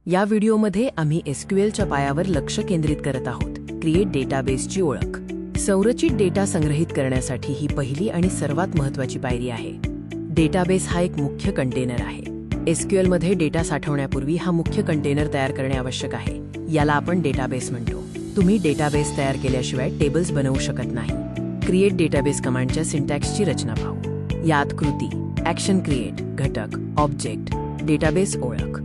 या व्हिडिओमध्ये आम्ही एसक्यूएलच्या पायावर लक्ष केंद्रित करत आहोत, क्रिएट डेटाबेसची ओळख। संरचित डेटा संग्रहित करण्यासाठी ही पहिली आणि सर्वात महत्त्वाची पायरी आहे। डेटाबेस हा एक मुख्य कंटेनर आहे। एसक्यूएलमध्ये डेटा साठवण्यापूर्वी हा मुख्य कंटेनर तयार करणे आवश्यक आहे। याला आपण डेटाबेस म्हणतो। तुम्ही डेटाबेस तयार केल्याशिवाय टेबल्स बनवू शकत नाही। क्रिएट डेटाबेस कमांडच्या सिंटॅक्सची रचना पाहू। यात कृती, ॲक्शन क्रिएट, घटक, ऑब्जेक्ट, डेटाबेस ओळख,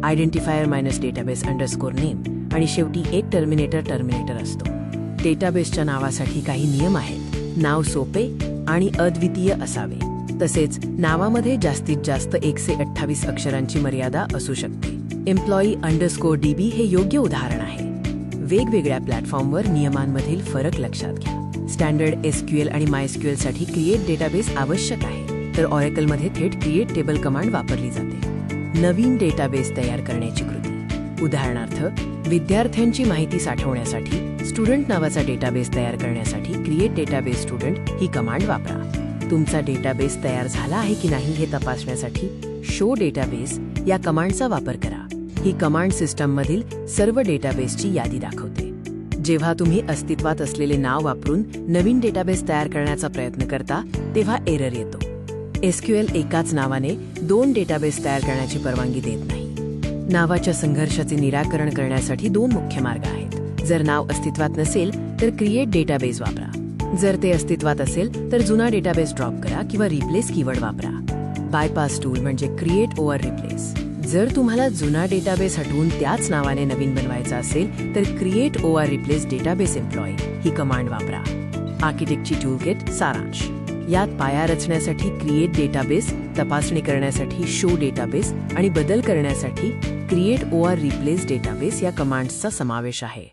आयडेंटिफायर -डेटाबेस अंडरस्कोर नेम आणि शेवटी एक टर्मिनेटर असतो। डेटाबेसच्या नावासाठी काही नियम आहेत। नाव सोपे आणि अद्वितीय असावे, तसेच नावामध्ये जास्तीत जास्त 128 अक्षरांची मर्यादा असू शकते। employee_db हे योग्य उदाहरण आहे। वेगवेगळ्या प्लॅटफॉर्मवर नियमांमधील फरक लक्षात घ्या। स्टँडर्ड एसक्यूएल आणि मायस्क्यूएल साठी क्रिएट डेटाबेस आवश्यक आहे, तर ऑरेकलमध्ये थेट क्रिएट टेबल कमांड वापरली जाते। नवीन डेटाबेस तयार करण्याची कृती, उदाहरणार्थ विद्यार्थ्यांची माहिती साठवण्यासाठी स्टुडंट नावाचा डेटाबेस तयार करण्यासाठी क्रिएट डेटाबेस स्टुडंट ही कमांड वापरा। तुमचा डेटाबेस तयार झाला आहे की नाही हे तपासण्यासाठी शो डेटाबेस या कमांडचा वापर करा। ही कमांड सिस्टममधील सर्व डेटाबेसची यादी दाखवते। जेव्हा तुम्ही अस्तित्वात असलेले नाव वापरून नवीन डेटाबेस तयार करण्याचा प्रयत्न करता तेव्हा एरर येतो। एसक्यूएल एकाच नावाने 2 डेटाबेस तयार करण्याची परवानगी देत नाही। नावाच्या संघर्षाचे निराकरण करण्यासाठी 2 मुख्य मार्ग आहेत। जर नाव अस्तित्वात नसेल तर क्रिएट डेटाबेस वापरा। जर ते अस्तित्वात असेल तर जुना डेटाबेस ड्रॉप करा किंवा रिप्लेस कीवर्ड वापरा। बायपास टूल म्हणजे क्रिएट ओव्हर रिप्लेस। जर तुम्हाला जुना डेटाबेस हटवून त्याच नावाने नवीन बनवायचा असेल तर create over replace database employee ही कमांड वापरा। आर्किटेक्टची टूलकिट सारांश, यात पाया रचण्यासाठी क्रिएट डेटाबेस, तपासणी करण्यासाठी शो डेटाबेस आणि बदल करण्यासाठी क्रिएट ओव्हर रिप्लेस डेटाबेस या कमांड्सचा समावेश आहे।